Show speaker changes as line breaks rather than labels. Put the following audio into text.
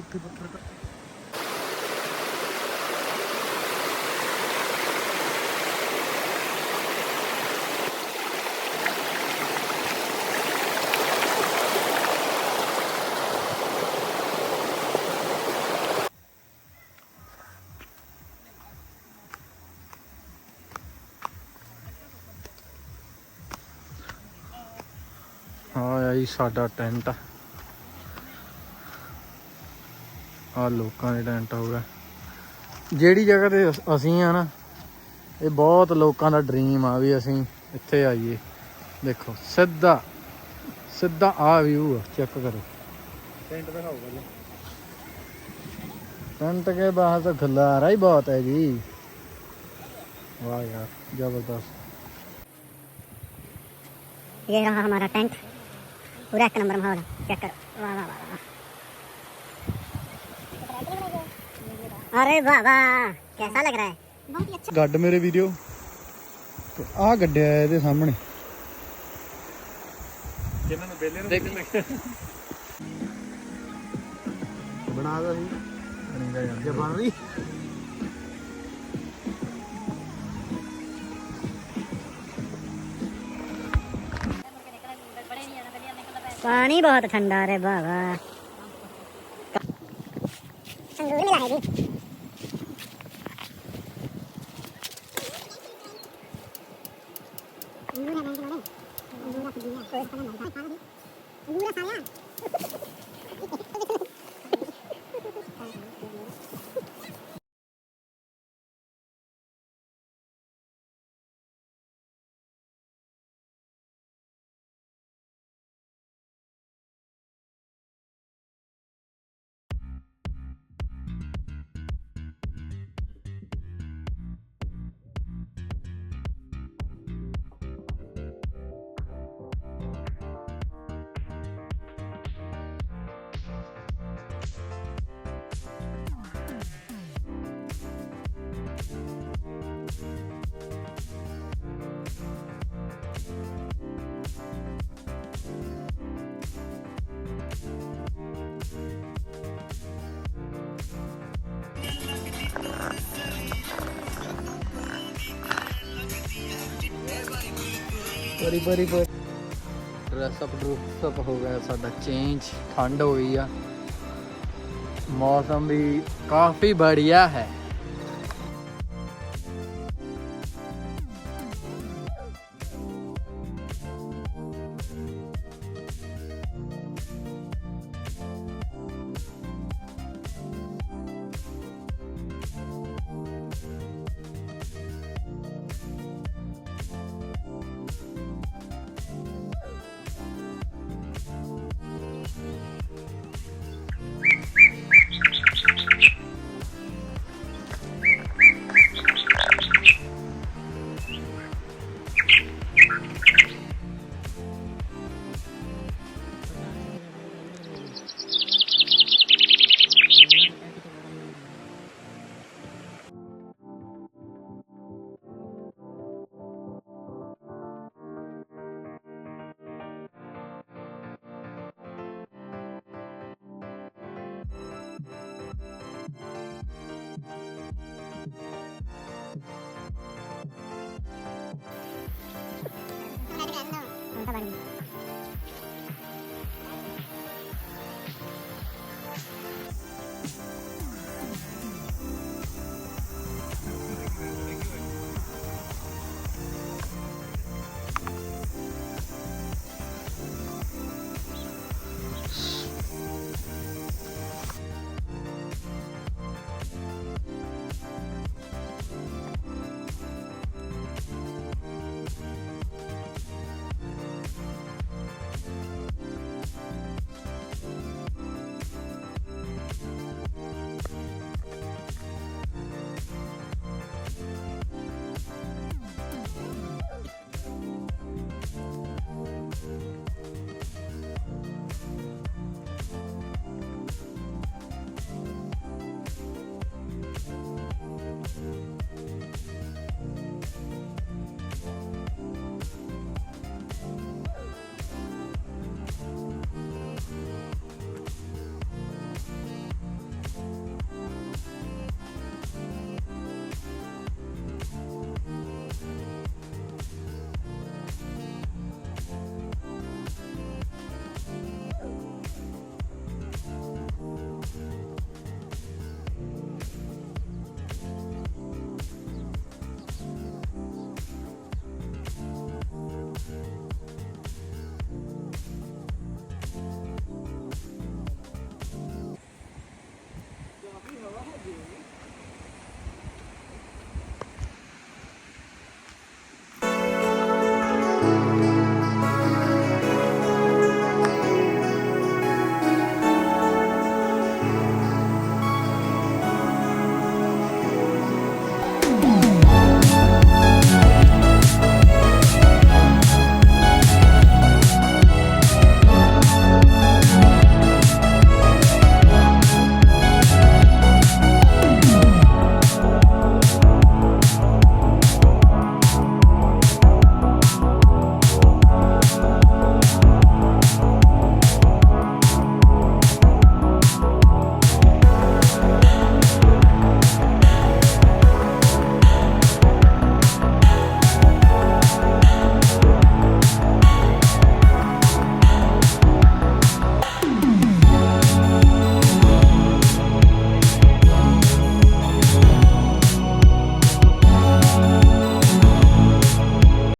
ਪੁੱਠੇ ਪੱਥਰ ਆ ਜੀ ਸਾਡਾ ਟੈਂਟ ਆ ਲੋਕਾਂ ਦੇ ਟੈਂਟ ਹੋ ਗਿਆ। ਜਿਹੜੀ ਜਗ੍ਹਾ ਤੇ ਅਸੀਂ ਆ ਨਾ ਇਹ ਬਹੁਤ ਲੋਕਾਂ ਦਾ ਡ੍ਰੀਮ ਆ ਵੀ ਅਸੀਂ ਇੱਥੇ ਆਈਏ। ਦੇਖੋ ਸਿੱਧਾ ਸਿੱਧਾ ਆ ਵਿਊ ਆ, ਚੈੱਕ ਕਰੋ। ਟੈਂਟ ਦਿਖਾਓ ਪਹਿਲਾਂ। ਟੈंट के बाहर तो खिलारा ही बहुत है जी। वाह यार जबरदस्त।
ये रहा हमारा टेंट, पूरा एक नंबर माहौल, चेक करो। वाह वाह वाह, अरे वाह वाह, कैसा लग रहा है? बहुत ही अच्छा।
गड्ड मेरे वीडियो आ गड्ढे आए ਇਹਦੇ ਸਾਹਮਣੇ ਜਿਨ੍ਹਾਂ ਨੂੰ ਬੇਲੇ ਨੂੰ ਬਣਾ ਦਾ ਸੀ ਜੇ ਬਣ ਰਹੀ
पानी बहुत ठंडा रे बाबा। अंगूर मिला है जी।
बड़ी ड्रेसअप हो गया साडा चेंज। ठंड हो गई आ, मौसम भी काफ़ी बढ़िया है।